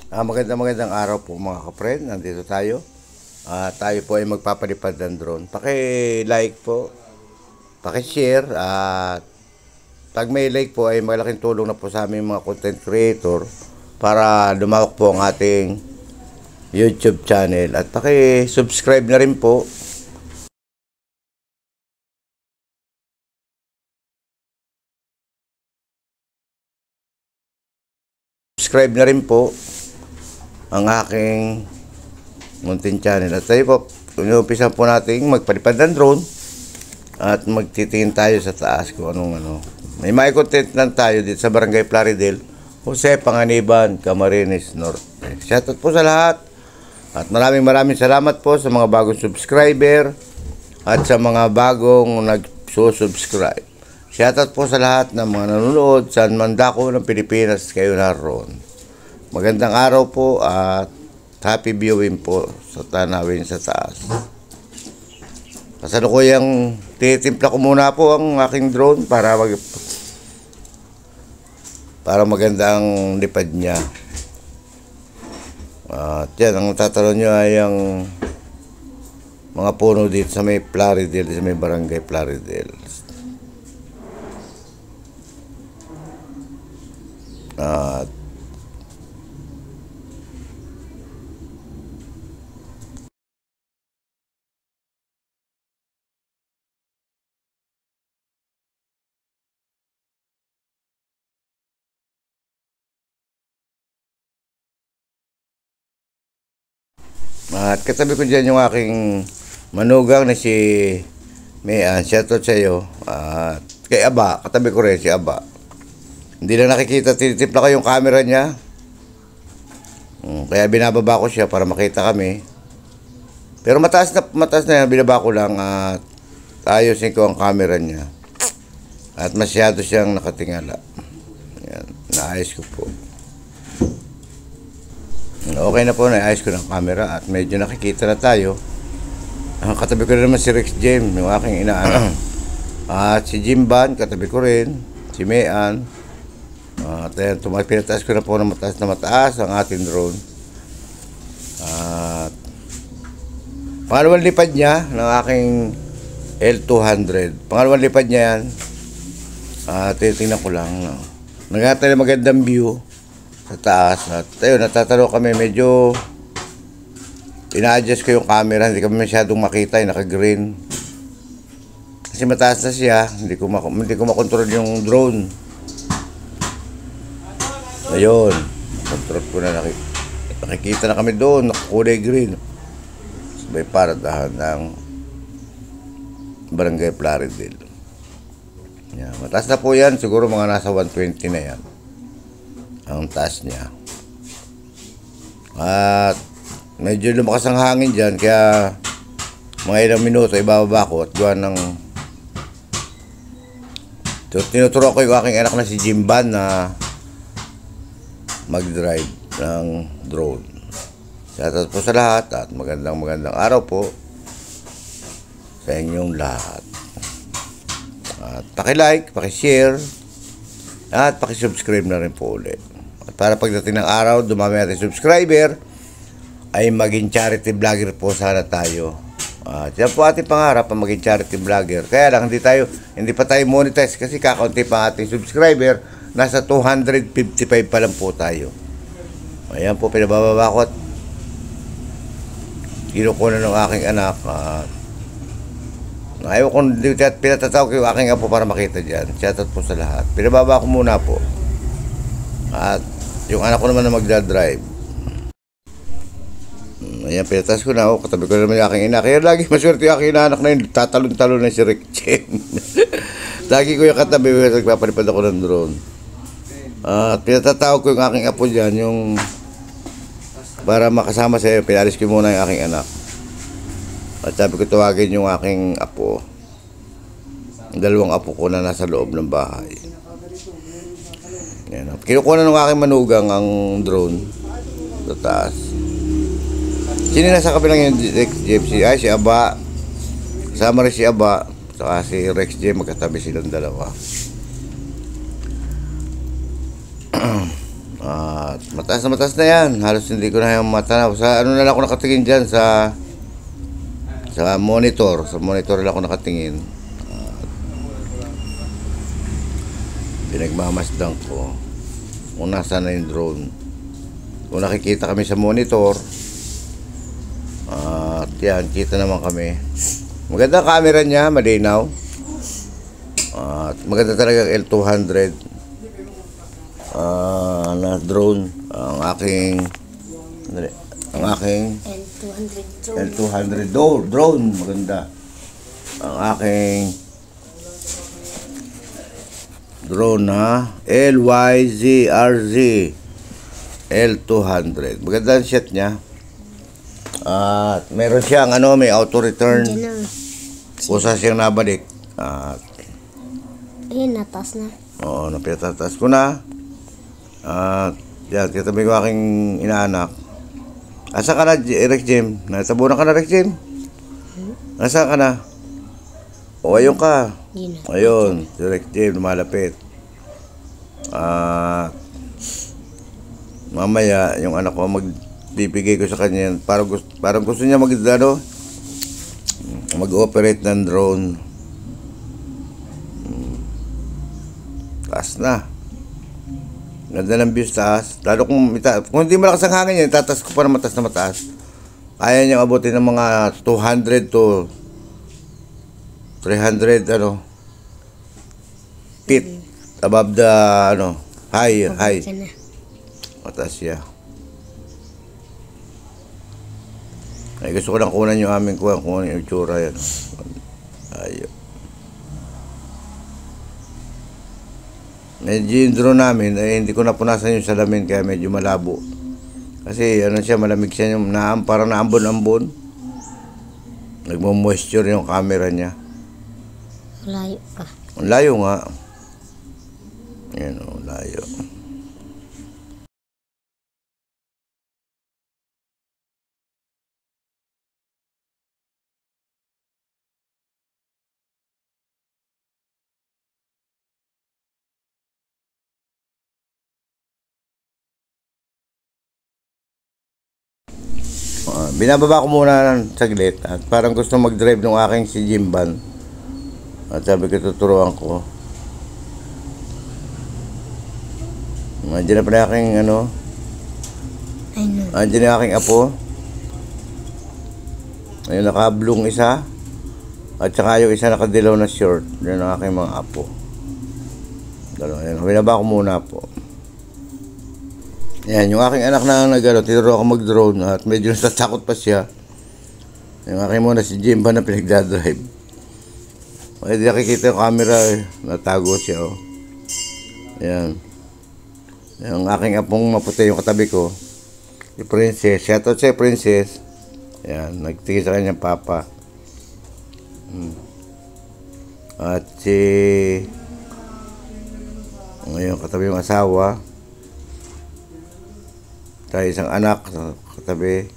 Magandang araw po mga kapren. Nandito tayo. Tayo po ay magpapalipad ng drone. Paki-like po, paki-share at pag may like po ay malaking tulong na po sa aming mga content creator para lumawak po ang ating YouTube channel at paki-subscribe na rin po. Subscribe na rin po ang aking muntin channel. At tayo po, umpisa po natin magpalipad ng drone at magtitingin tayo sa taas kung anong ano. May mga content lang tayo dito sa Barangay Plaridel, Jose Panganiban, Camarines Norte. Shoutout po sa lahat at maraming salamat po sa mga bagong subscriber at sa mga bagong nagsusubscribe. Shoutout po sa lahat ng mga nanonood sa mandako ng Pilipinas kayo naroon. Magandang araw po at happy viewing po sa tanawin sa taas. Kasalukuyang titimpla ko muna po ang aking drone para magandang lipad niya. At yan, ang tatanong nyo ay ang mga puno dito sa may Plaridel, sa may Barangay Plaridel. At katabi ko dyan yung aking manugang na si Mayan. Shoutout sa iyo. At kay Aba, katabi ko rin si Aba. Hindi na nakikita, tinitimpla ko yung camera niya. Kaya binababa ko siya para makita kami. Pero mataas na yan, binaba ko lang at ayusin ko ang camera niya. At masyado siyang nakatingala. Yan, naayos ko po. Okay na po, naayos ko ng camera at medyo nakikita na tayo. Katabi ko rin naman si Rex James, yung aking inaanak. At si Jimban, katabi ko rin. Si Mayan. At ayan, pinataas ko na po ng mataas ang ating drone. At pangalawang lipad niya ng aking L200. Pangalawang lipad niya yan. Titingnan ko lang. Nagkatay na magandang view sa taas. At ayun, natatalo kami, medyo ina-adjust ko yung camera, hindi kami masyadong makita, naka-green kasi mataas na siya, hindi ko makontrol yung drone. Ayun, control ko na, nakikita na kami doon, nakakulay green sabay paradahan ng Barangay Plaridel. Yan, mataas na po yan, siguro mga nasa 120 na yan ang taas niya. At medyo lumakas ang hangin dyan, kaya mga ilang minuto ibababa ko at gawa ng tinuturo ko yung aking anak na si Jimban na mag-drive ng drone. Shoutout po sa lahat at magandang araw po sa inyong lahat. At paki-like, paki-share at paki-subscribe na rin po ulit. Para pagdating ng araw, dumami natin subscriber, ay maging charity vlogger po sana tayo. Yan po ating pangarap, ang maging charity vlogger. Kaya lang, hindi pa tayo monetize kasi kakaunti pa ating subscriber. Nasa 255 pa lang po tayo. Ayan po, pinabababa ko at kinukunan ng aking anak. Ayaw kong pinatatawag ko yung aking apo para makita dyan. Shoutout po sa lahat. Pinababa ko muna po. At yung anak ko naman na magdadrive. Ayan, pinatas ko na. Katabi ko naman yung aking ina. Kaya lagi maswerte yung aking anak na yun. Tatalon-talon na si Rick Chen. Lagi ko yung katabi ko. Nagpapalipad ako ng drone. At pinatatawag ko yung aking apo dyan. Yung para makasama sa iyo. Pinalis ko muna yung aking anak. At sabi ko tawagin yung aking apo. Ang dalawang apo ko na nasa loob ng bahay. Yan. Kinukuha ng aking manugang ang drone sa taas. Sino nasa kabilang yung Rex James? Ay, si Aba. Kasama rin si Aba. Saka si Rex James, magkatabi silang dalawa. At mataas na yan. Halos hindi ko na yung matanaw. Sa ano na lang ako nakatingin dyan sa monitor. Sa monitor lang ako nakatingin. Pinagmamasdan ko kung nasa na yung drone. Kung nakikita kami sa monitor, at yan, kita naman kami. Maganda camera niya, malinaw. At maganda talaga L200 na drone. Ang aking L200 drone, maganda. Ang aking drone na LYZRZ L200. Maganda ang shot niya. At meron siyang may auto return. Kusa siyang nabalik. At ayun, natas na. oo, napitataas ko na. At yan, kitabi ko aking inaanak. Asa ka na, Rex Jim? Natabunan ka na, Rex Jim? Asa ka na? O, ayun ka. Ayun, si Rex Jim, lumalapit. Mamaya, yung anak ko, magbibigay ko sa kanya yan. Parang gusto niya mag-operate ng drone. Taas na. Ganda ng views taas. Lalo kung hindi malakas ang hangin yan, tatas ko pa na mataas na mataas. Kaya niyang abutin ng mga 200 to 300 feet above the high. Mataas siya. Ay, gusto ko lang kunan yung aming kuha kung ano yung itsura yan. Ayun. Medyo yung drone namin, hindi ko napunasan yung salamin kaya medyo malabo. Kasi siya, malamig siya yung parang naambon-ambon. Nagmo-moisture yung camera niya. Layo pa. Ang layo nga. Yan layo. Binababa ko muna ng saglit at parang gusto mag-drive ng aking si Jimban. At sabi ko, tuturuan ko. Andiyan na pala aking andiyan na aking apo. Ayun, nakablong isa. At saka yung isa nakadilaw na short. Yan ang aking mga apo. Dalawa yan. Binaba ko muna po. Yan, yung aking anak na tinuro ako mag-drone at medyo natatakot pa siya. Yung aking muna si Jimba na pinagdadrive. Hindi nakikita yung camera natago siya Yan. Yung aking apong maputi yung katabi ko. Si Princess. Shoutout siya, Princess. Yan, nagtingin sa kanyang papa. At ngayon katabi yung asawa. Tayo isang anak katabi.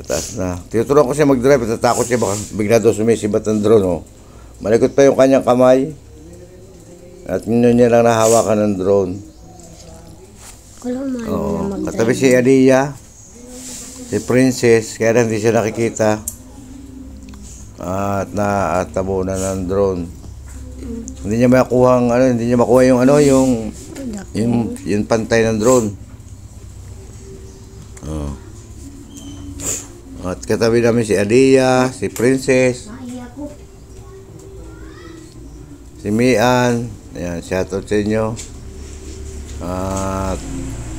Taas na. Tinuturuan ko siya mag-drive. Natatakot siya baka bigla daw sumisibat ng drone. Malikot pa yung kanyang kamay. At niya lang nahawakan ng drone. Katabi si Aliyah. Si Princess. Kaya hindi siya nakikita. At natabunan ng drone. Hindi niya makuha yung pantay ng drone. At katabi namin si Aliyah, si Princess, si Mian. Ayan, shoutout sa inyo. At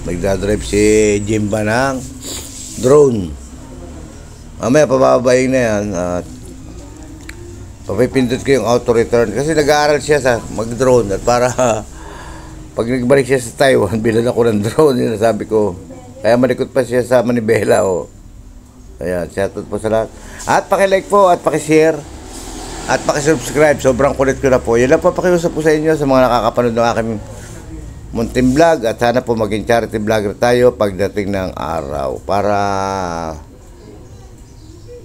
nagdadrive si Jimba ng drone. Mamaya pababayin na yan. At papipindot ko yung auto return kasi nag-aaral siya sa mag-drone at para pag nagbalik siya sa Taiwan, bilan ako ng drone, yun sabi ko. Kaya malikot pa siya sa manibela Ayan, shoutout po sa lahat. At paki-like po at paki-share at paki-subscribe. Sobrang kulit ko na po. Yan lang po pakiusap po sa inyo sa mga nakakapanood ng aking munting vlog at sana po maging charity vlogger tayo pagdating ng araw para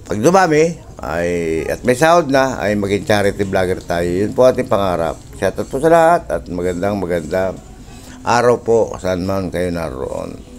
pag dumami at may sahod na, ay maging charity vlogger tayo. Yun po ating pangarap. Shoutout po sa lahat at magandang araw po saan man kayo naroon.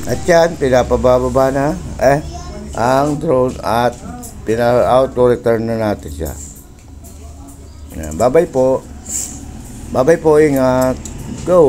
At yan, pinapababa na ang drone at pina-auto return na natin siya. Yan, bye-bye po. Bye-bye po, ingat. Go!